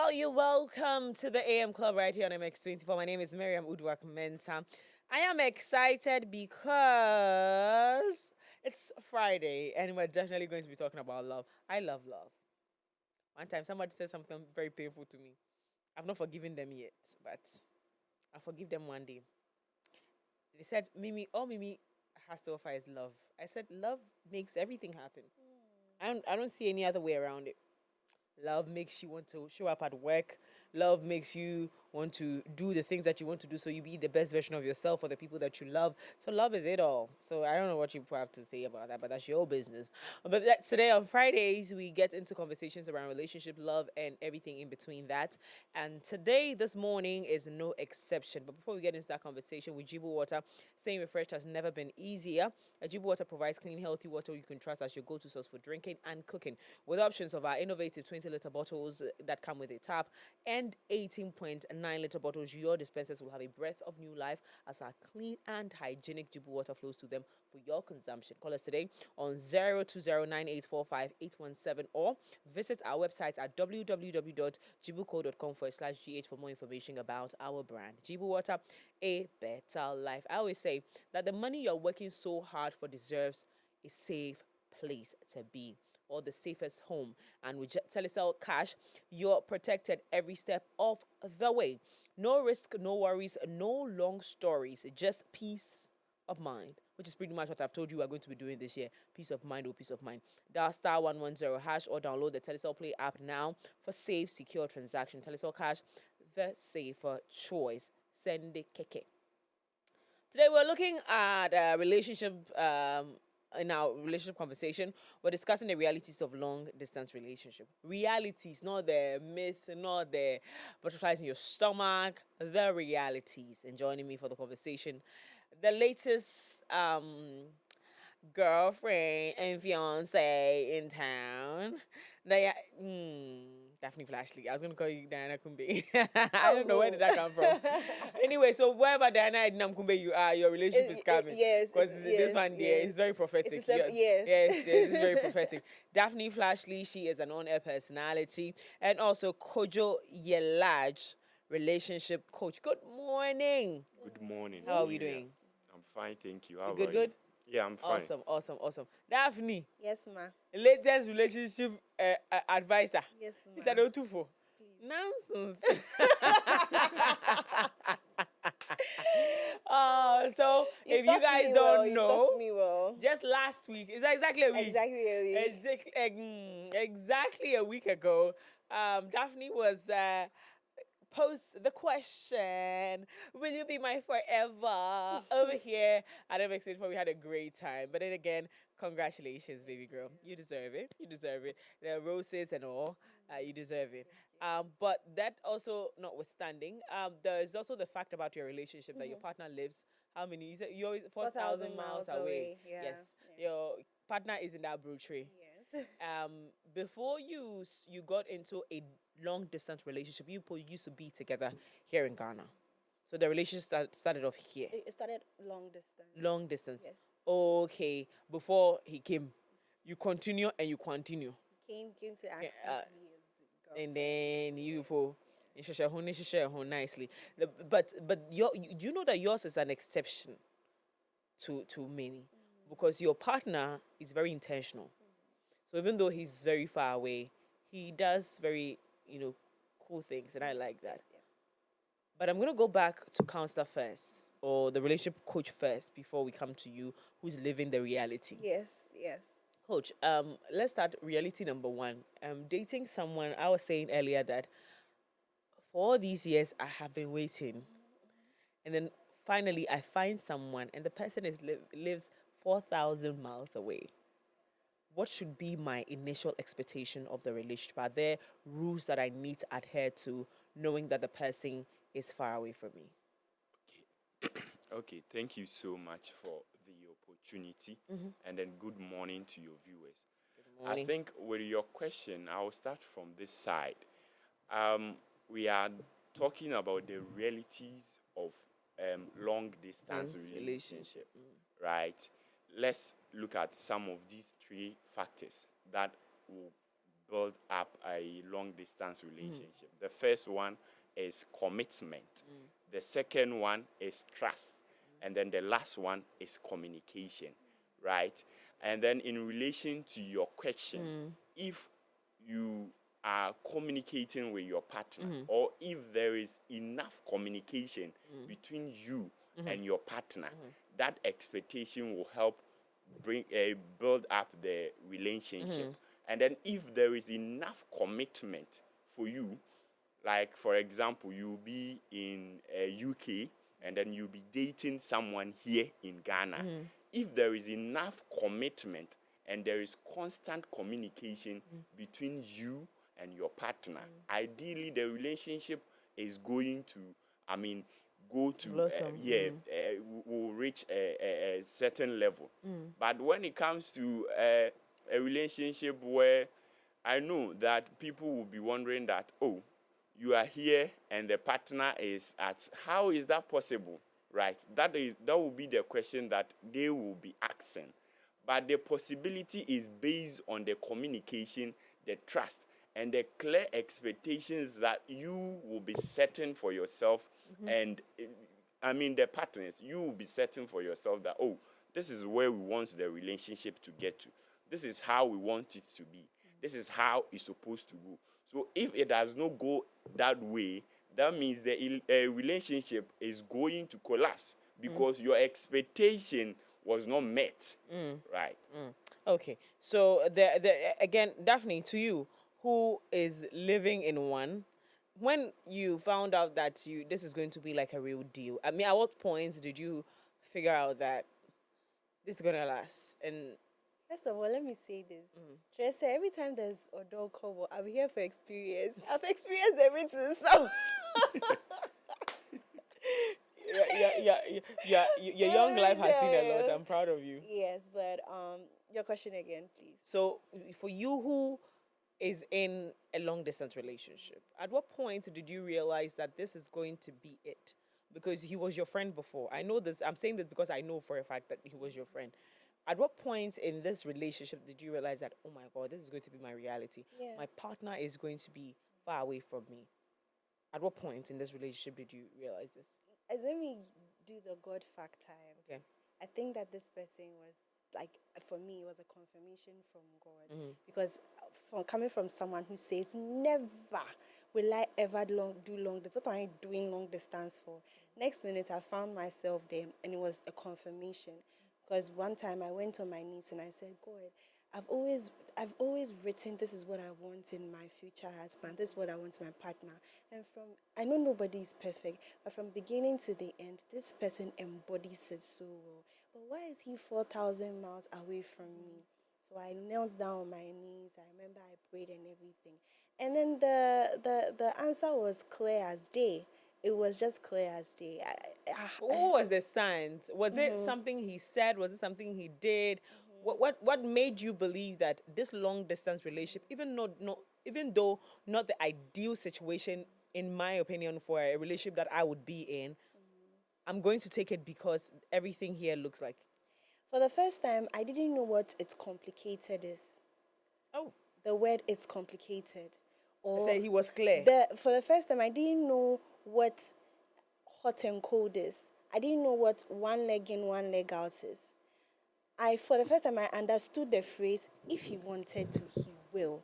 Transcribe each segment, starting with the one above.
Well, you're welcome to the AM Club right here on MX24. My name is Miriam Udwak Menta. I am excited because it's Friday and we're definitely going to be talking about love. I love love. One time somebody said something very painful to me. I've not forgiven them yet, but I'll forgive them one day. They said, Mimi, all Mimi has to offer is love. I said, love makes everything happen. I don't see any other way around it. Love makes you want to show up at work. Love makes you want to do the things that you want to do so you be the best version of yourself for the people that you love. So love is it all. So I don't know what you have to say about that, but that's your business. But today on Fridays, we get into conversations around relationship, love, and everything in between that. And today, this morning, is no exception. But before we get into that conversation with Jibu Water, staying refreshed has never been easier. Jibu Water provides clean, healthy water you can trust as your go-to source for drinking and cooking, with options of our innovative 20-liter bottles that come with a tap and 18.9-liter bottles. Your dispensers will have a breath of new life as our clean and hygienic Jibu water flows through them for your consumption. Call us today on 02098458117 or visit our website at www.jibuco.com/gh for more information about our brand. Jibu Water, a better life. I always say that the money you're working so hard for deserves a safe place to be, or the safest home. And with Telecel Cash, you're protected every step of the way. No risk, no worries, no long stories, just peace of mind, which is pretty much what I've told you we're going to be doing this year. Peace of mind, oh, peace of mind. Dial star 110 hash or download the Telecel Play app now for safe, secure transaction. Telecel Cash, the safer choice. Send the keke. Today we're looking at a relationship. In our relationship conversation, we're discussing the realities of long distance relationship. Realities, not the myth, not the butterflies in your stomach, the realities. And joining me for the conversation, the latest girlfriend and fiance in town. They, Daphne Flashley. I was gonna call you Diana Kumbe. I don't know where did that come from. Anyway, so wherever Diana Ednam Kumbe you are, your relationship is coming. Yes, Because this one there is very prophetic. yes. Yes, it's very prophetic. Daphne Flashley, she is an on-air personality, and also Kojo Yelaj, relationship coach. Good morning. Good morning. How are we doing? I'm fine, thank you. How Good, about good. you? Yeah, I'm fine. Awesome. Daphne, Yes, ma. latest relationship advisor. Yes, He ma. said, "Oh, too for Please. nonsense." So if you guys don't you know, taught me well. just last week, is that exactly a week? Exactly a week. Exactly a week ago, Daphne was post the question, will you be my forever? Over here at MX84, we had a great time. But then again, congratulations, baby girl. You deserve it. You deserve it. The roses and all, you deserve it. But that also notwithstanding, there is also the fact about your relationship that your partner lives, how many? You said you're 4,000 miles away. Yeah. Yes. Your partner is in that brochure. Yes. Before you got into a long distance relationship, you people used to be together here in Ghana. So the relationship started off here. It started long distance. Long distance. Yes. Okay. Before he came, you continue and you continue. Came to ask me to be his girlfriend. And then you people nicely. But do you know that yours is an exception to many? Because your partner is very intentional. So even though he's very far away, he does very, cool things, and I like that. Yes. But I'm gonna go back to counselor first, or the relationship coach first, before we come to you, who's living the reality. Yes. Coach, let's start reality number one. Dating someone. I was saying earlier that for all these years I have been waiting, and then finally I find someone, and the person lives 4,000 miles away. What should be my initial expectation of the relationship? Are there rules that I need to adhere to, knowing that the person is far away from me? Okay, thank you so much for the opportunity, and then good morning to your viewers. Good morning. I think with your question, I will start from this side. We are talking about the realities of long distance relationship, right? Let's look at some of these three factors that will build up a long distance relationship. The first one is commitment. The second one is trust. And then the last one is communication, right? And then in relation to your question, if you are communicating with your partner, or if there is enough communication between you and your partner, that expectation will help build up the relationship. And then if there is enough commitment for you, like for example, you'll be in UK and then you'll be dating someone here in Ghana. If there is enough commitment and there is constant communication between you and your partner, ideally the relationship is going to, go to, will reach a certain level. But when it comes to a relationship where I know that people will be wondering that, oh, you are here and the partner is at, how is that possible, right? That will be the question that they will be asking. But the possibility is based on the communication, the trust, and the clear expectations that you will be setting for yourself. And the partners, you will be setting for yourself that, oh, this is where we want the relationship to get to. This is how we want it to be. This is how it's supposed to go. So if it does not go that way, that means the relationship is going to collapse because your expectation was not met, right? Okay, so again, Daphne, to you, who is living in one, when you found out that this is going to be like a real deal, at what point did you figure out that this is gonna last? And first of all, let me say this. Tracy, every time there's a dog call, I'm here for experience. I've experienced everything, so. Your young life has seen a lot. I'm proud of you. Yes, but your question again, please. So, for you who is in a long distance relationship, at what point did you realize that this is going to be it? Because he was your friend before. I know this. I'm saying this because I know for a fact that he was your friend. At what point in this relationship did you realize that, oh my God, this is going to be my reality? Yes. My partner is going to be far away from me. At what point in this relationship did you realize this? Let me do the God factor. Okay. I think that this person was, like, for me, it was a confirmation from God. Because coming from someone who says, never will I ever do long distance. What am I doing long distance for? Next minute, I found myself there, and it was a confirmation. Because one time I went on my knees and I said, God, I've always written, this is what I want in my future husband. This is what I want in my partner. And I know nobody is perfect, but from beginning to the end, this person embodies it so well. But why is he 4,000 miles away from me? So I knelt down on my knees. I remember I prayed and everything. And then the answer was clear as day. It was just clear as day. What was the signs? Was it something he said? Was it something he did? What made you believe that this long distance relationship, even though not the ideal situation, in my opinion, for a relationship that I would be in, I'm going to take it because everything here looks like? For the first time, I didn't know what it's complicated is. Oh. The word "it's complicated." Or say he was clear. For the first time, I didn't know what hot and cold is. I didn't know what one leg in, one leg out is. For the first time, I understood the phrase, if he wanted to, he will.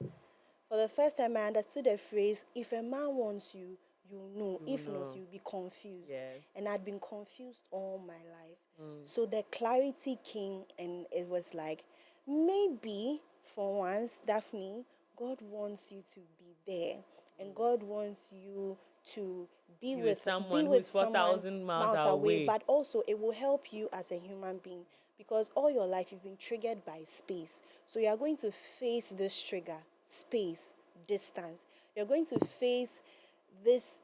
For the first time, I understood the phrase, if a man wants you, you'll know. If not, you'll be confused. Yes. And I'd been confused all my life. So the clarity came, and it was like, maybe for once, Daphne, God wants you to be there. And God wants you to be with someone who's 4,000 miles away. But also, it will help you as a human being. Because all your life you've been triggered by space. So you are going to face this trigger, space, distance. You're going to face this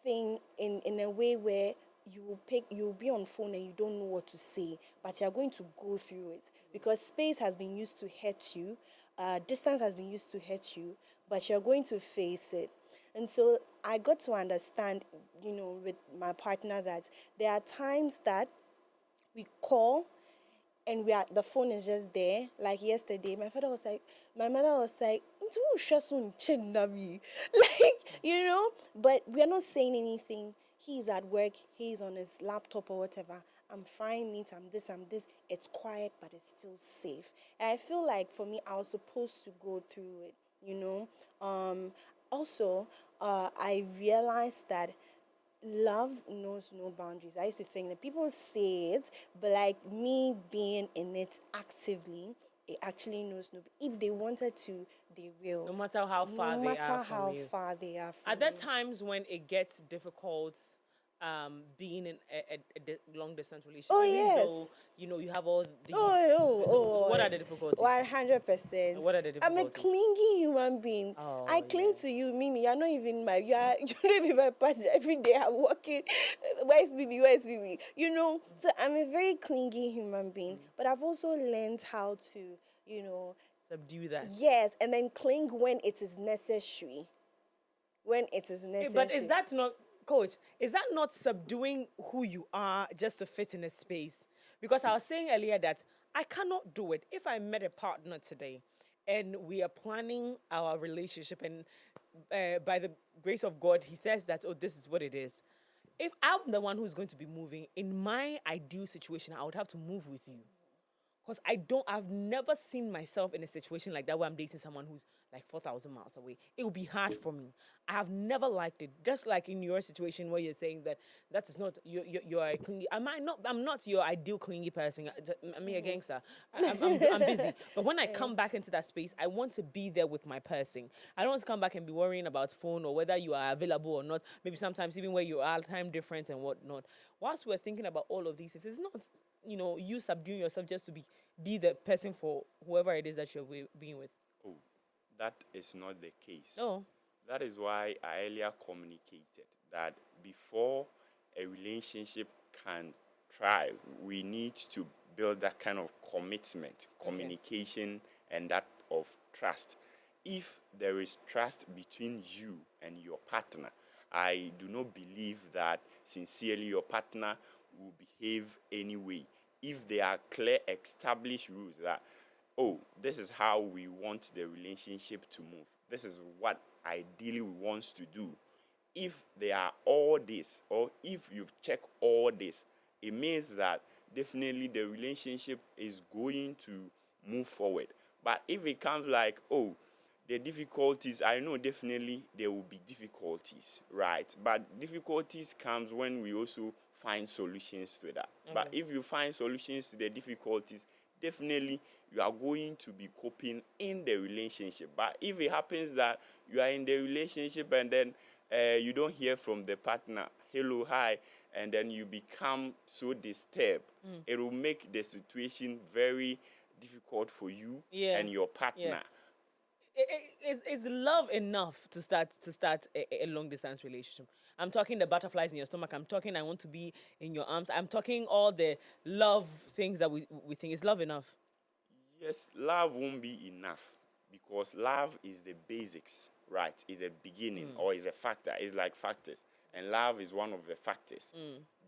thing in a way where you'll be on phone and you don't know what to say, but you're going to go through it. Because space has been used to hurt you, distance has been used to hurt you, but you're going to face it. And so I got to understand, with my partner, that there are times that we call and the phone is just there. Like yesterday, my mother was like, like, but we are not saying anything. He's at work, he's on his laptop or whatever. I'm frying meat, I'm this. It's quiet, but it's still safe. And I feel like for me, I was supposed to go through it, Also, I realized that love knows no boundaries. I used to think that people say it, but like me being in it actively, it actually knows no. If they wanted to, they will. No matter how far No they are matter from how you. far they are from Are there you. times when it gets difficult being in a long distance relationship? Oh, Even yes. though, you have all these what are the difficulties? 100%. What are the I'm a difficulties? clingy human being. Oh, I cling yeah. to you, Mimi. You're not even you're not even my partner. Every day I'm walking. Where's Mimi? Where's Mimi? So I'm a very clingy human being. But I've also learned how to, Subdue that. yes, and then cling when it is necessary. When it is necessary. But is that not, coach, is that not subduing who you are just to fit in a space? Because I was saying earlier that I cannot do it. If I met a partner today and we are planning our relationship, and by the grace of God, he says that, oh, this is what it is. If I'm the one who's going to be moving, in my ideal situation, I would have to move with you. Because I've never seen myself in a situation like that where I'm dating someone who's like 4,000 miles away. It will be hard for me. I have never liked it. Just like in your situation where you're saying that is not, you're a clingy. I'm not your ideal clingy person. I'm a gangster. I'm busy. But when I come back into that space, I want to be there with my person. I don't want to come back and be worrying about phone or whether you are available or not. Maybe sometimes even where you are, time difference and whatnot. Whilst we're thinking about all of these, it's not, you subduing yourself just to be the person for whoever it is that you're being with. Oh, that is not the case. No. That is why I earlier communicated that before a relationship can thrive, we need to build that kind of commitment, communication, and that of trust. If there is trust between you and your partner, I do not believe that sincerely your partner will behave anyway. If there are clear established rules that, oh, this is how we want the relationship to move, this is what ideally we want to do. If there are all this, or if you've checked all this, it means that definitely the relationship is going to move forward. But if it comes like, oh, the difficulties, I know definitely there will be difficulties, right? But difficulties comes when we also find solutions to that. Okay. But if you find solutions to the difficulties, definitely you are going to be coping in the relationship. But if it happens that you are in the relationship and then you don't hear from the partner, hello, hi, and then you become so disturbed, it will make the situation very difficult for you and your partner. Yeah. Is love enough to start a long distance relationship? I'm talking the butterflies in your stomach. I'm talking I want to be in your arms. I'm talking all the love things that we think. Is love enough? Yes, love won't be enough because love is the basics, right? It's the beginning or is a factor. It's like factors. And love is one of the factors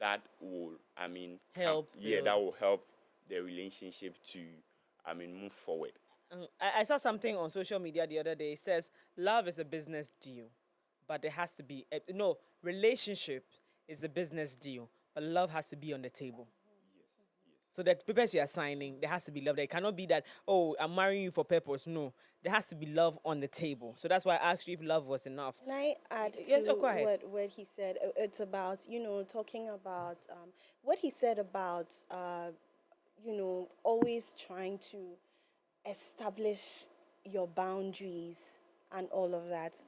that will, help. that will help the relationship to, move forward. I saw something on social media the other day. It says love is a business deal, but there has to be relationship is a business deal, but love has to be on the table. So that papers you are signing, there has to be love. There cannot be that, oh, I'm marrying you for purpose. No, there has to be love on the table. So that's why I asked you if love was enough. Can I add Yes, to go ahead. what he said? It's about, talking about what he said about, always trying to establish your boundaries and all of that.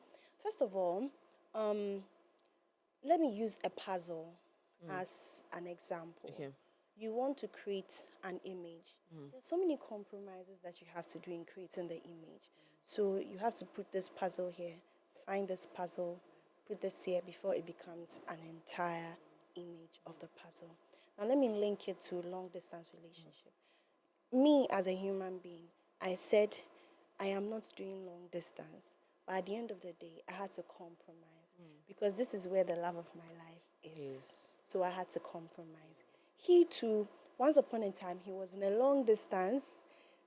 First of all, let me use a puzzle as an example. Okay. You want to create an image. There's so many compromises that you have to do in creating the image. So you have to put this puzzle here, find this puzzle, put this here before it becomes an entire image of the puzzle. Now let me link it to long distance relationship. Me as a human being, I said I am not doing long distance. But at the end of the day, I had to compromise because this is where the love of my life is. So I had to compromise. He too once upon a time, he was in a long distance.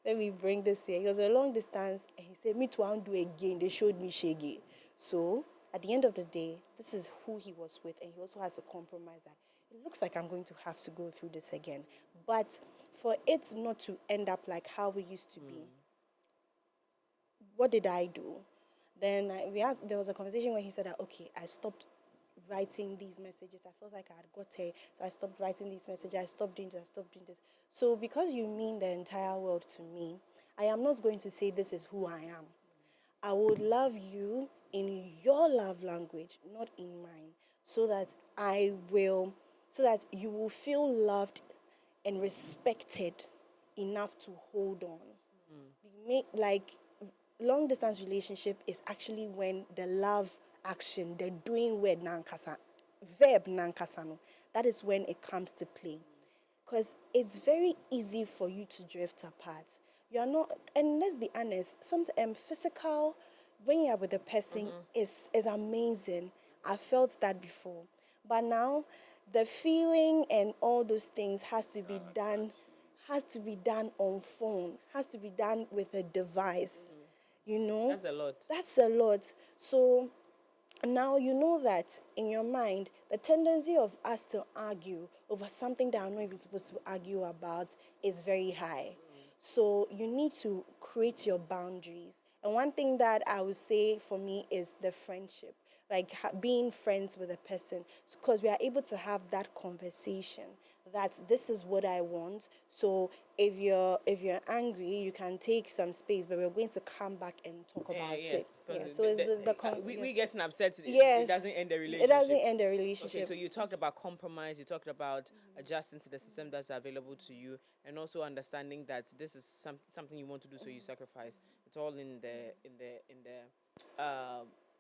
Let me bring this here. He was in a long distance, and he said, "Me too, I won't do again." They showed me shaggy. So at the end of the day, this is who he was with, and he also had to compromise that. It looks like I'm going to have to go through this again. But for it not to end up like how we used to be, what did I do? Then there was a conversation where he said that, okay, I stopped writing these messages. I felt like I had got it, so I stopped writing these messages. I stopped doing this. I stopped doing this. So because you mean the entire world to me, I am not going to say this is who I am. I would love you in your love language, not in mine, so that so that you will feel loved and respected enough to hold on. Make like long distance relationship is actually when the love action, the doing word nankasa, verb nankasa no, that is when it comes to play. Because it's very easy for you to drift apart. You are not, and let's be honest, physical, when you are with a person is amazing. I felt that before. But now the feeling and all those things has to be done on phone, has to be done with a device. You know? That's a lot. That's a lot. So now you know that in your mind, the tendency of us to argue over something that I'm not even supposed to argue about is very high. So you need to create your boundaries. And one thing that I would say for me is the friendship, like being friends with a person, because we are able to have that conversation. That this is what I want. So if you're angry, you can take some space, but we're going to come back and talk about it. Yes. Yeah. So it's We getting upset. Yes. It doesn't end the It relationship. doesn't end the relationship. Okay, so you talked about compromise. You talked about adjusting to the system that's available to you, and also understanding that this is something you want to do, so you sacrifice. It's all in the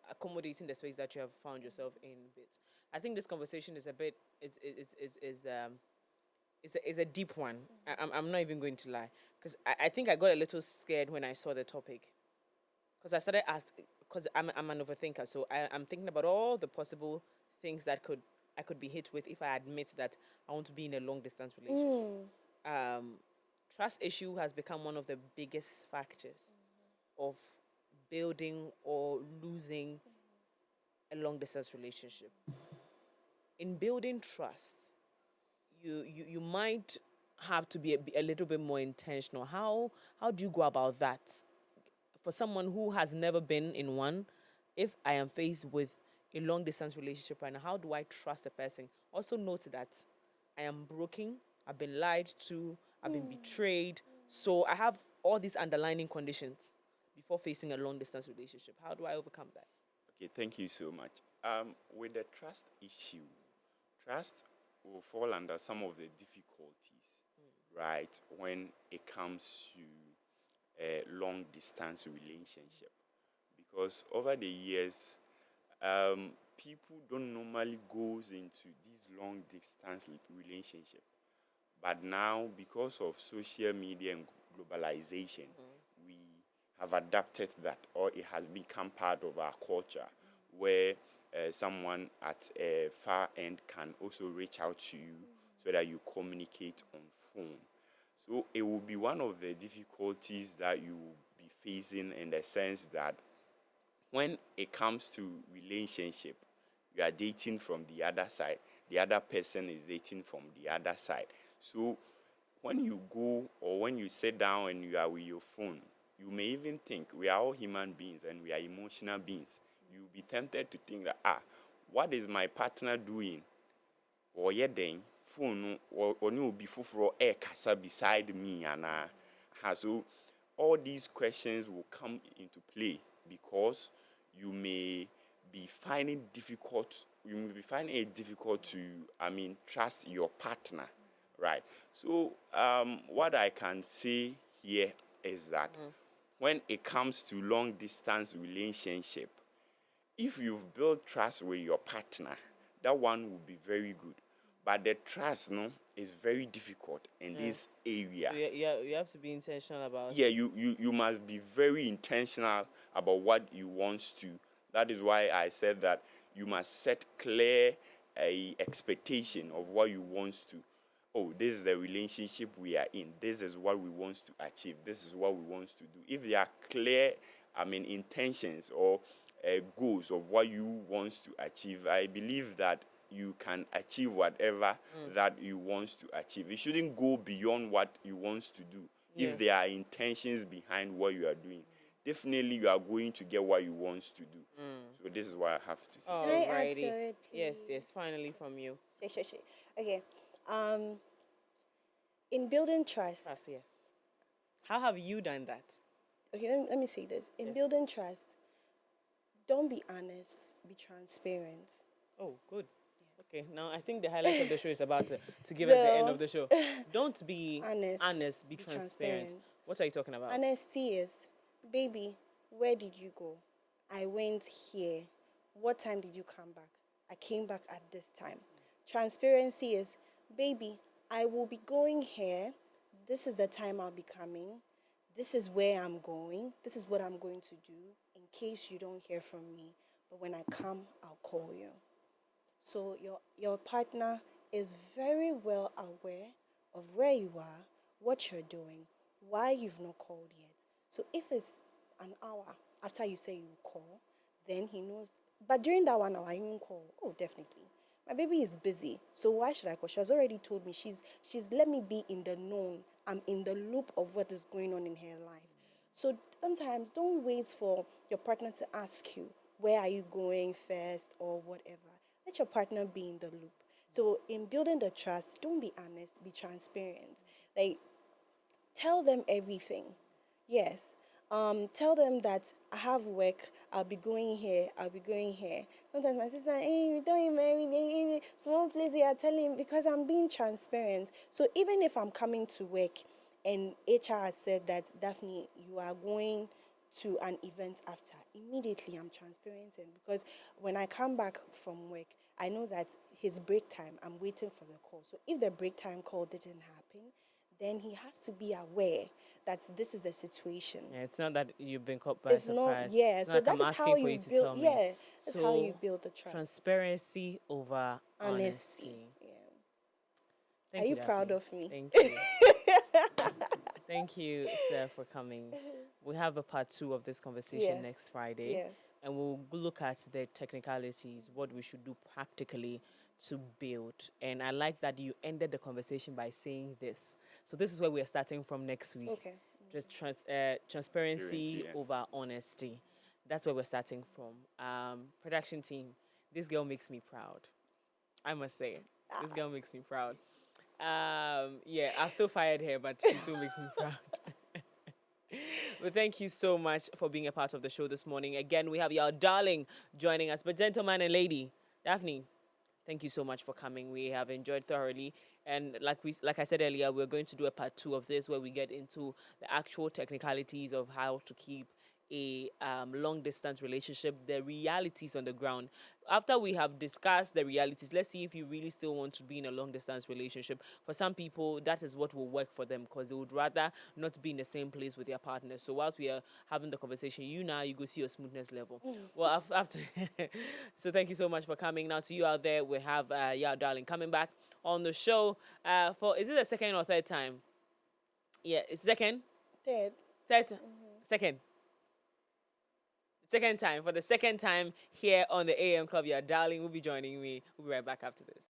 accommodating the space that you have found yourself in. Bit. I think this conversation is a bit. It's a deep one. I'm not even going to lie, because I think I got a little scared when I saw the topic, because I started asking, because I'm an overthinker, so I'm thinking about all the possible things that I could be hit with if I admit that I want to be in a long distance relationship. Trust issue has become one of the biggest factors of building or losing a long distance relationship. In building trust, you might have to be a little bit more intentional. How do you go about that? For someone who has never been in one, if I am faced with a long distance relationship right now, how do I trust a person? Also note that I am broken, I've been lied to, I've been betrayed. So I have all these underlying conditions before facing a long distance relationship. How do I overcome that? Okay, thank you so much. With the trust issue, trust will fall under some of the difficulties, right, when it comes to a long distance relationship. Because over the years, people don't normally go into this long distance relationship. But now, because of social media and globalization, we have adapted that, or it has become part of our culture, where someone at a far end can also reach out to you so that you communicate on phone. So it will be one of the difficulties that you will be facing, in the sense that when it comes to relationship, you are dating from the other side, the other person is dating from the other side. So when you go, or when you sit down and you are with your phone, you may even think, we are all human beings and we are emotional beings. You'll be tempted to think that, what is my partner doing? Or yet then, phone or no be for air kasa beside me, and so all these questions will come into play, because you may be finding it difficult to trust your partner, right? So what I can say here is that when it comes to long distance relationship, if you've built trust with your partner, that one will be very good. But the trust, no, is very difficult in this area. So you have to be intentional about Yeah, you must be very intentional about what you want to. That is why I said that you must set clear a expectation of what you want to. oh, this is the relationship we are in. This is what we want to achieve. This is what we want to do. If there are clear, intentions or goals of what you want to achieve, I believe that you can achieve whatever that you want to achieve. You shouldn't go beyond what you want to do. Yeah. If there are intentions behind what you are doing, definitely you are going to get what you want to do. So this is what I have to say. Can I add to Alrighty. it, Yes, please? yes, finally from you. Sure. Okay. In building trust. Trust, yes. How have you done that? Okay, let me say this. In building trust, don't be honest, be transparent. Oh, good. Okay, now I think the highlight of the show is about to give us the end So, of the show. Don't be honest, be transparent. What are you talking about? Honesty is, baby, where did you go? I went here. What time did you come back? I came back at this time. Transparency is, baby, I will be going here. This is the time I'll be coming. This is where I'm going. This is what I'm going to do in case you don't hear from me. But when I come, I'll call you. So your partner is very well aware of where you are, what you're doing, why you've not called yet. So if it's an hour after you say you call, then he knows. But during that 1 hour, you won't call. Oh, definitely. My baby is busy, so why should I call? She has already told me. She's let me be in the known. I'm in the loop of what is going on in her life. So sometimes don't wait for your partner to ask you, where are you going first or whatever. Let your partner be in the loop. So in building the trust, don't be honest, be transparent. Like, tell them everything. Yes. Tell them that I have work, I'll be going here. Sometimes my sister, hey, you don't marry me, small place here, tell him because I'm being transparent. So even if I'm coming to work and HR has said that, Daphne, you are going to an event after, immediately I'm transparent. And because when I come back from work, I know that his break time, I'm waiting for the call. So if the break time call didn't happen, then he has to be aware that this is the situation. Yeah, it's not that you've been caught by It's surprise. not, yeah. It's So not like that I'm is how asking for you to build, tell me. yeah. That's So how you build the trust. transparency over honesty. Yeah. Thank Are you, you proud Daphne. of me? Thank you. Thank you, sir, for coming. We have a part 2 of this conversation Yes. next Friday. Yes. And we'll look at the technicalities, what we should do practically to build. And I like that you ended the conversation by saying this. So this is where we're starting from next week. Okay. Just transparency Yeah. over honesty. That's where we're starting from. Production team, this girl makes me proud. I must say, this girl makes me proud. Yeah, I've still fired her, but she still makes me proud. But thank you so much for being a part of the show this morning. Again, we have your darling joining us, but gentleman and lady, Daphne, thank you so much for coming. We have enjoyed thoroughly. And like I said earlier, we're going to do a part 2 of this where we get into the actual technicalities of how to keep a long distance relationship, the realities on the ground. After we have discussed the realities, let's see if you really still want to be in a long distance relationship. For some people, that is what will work for them because they would rather not be in the same place with their partner. So whilst we are having the conversation, you go see your smoothness level. Well, after so thank you so much for coming. Now to you out there, we have darling coming back on the show for, is it the second or third time? Yeah, it's second. Third. Second. Second time. For the second time here on the AM Club, your darling will be joining me. We'll be right back after this.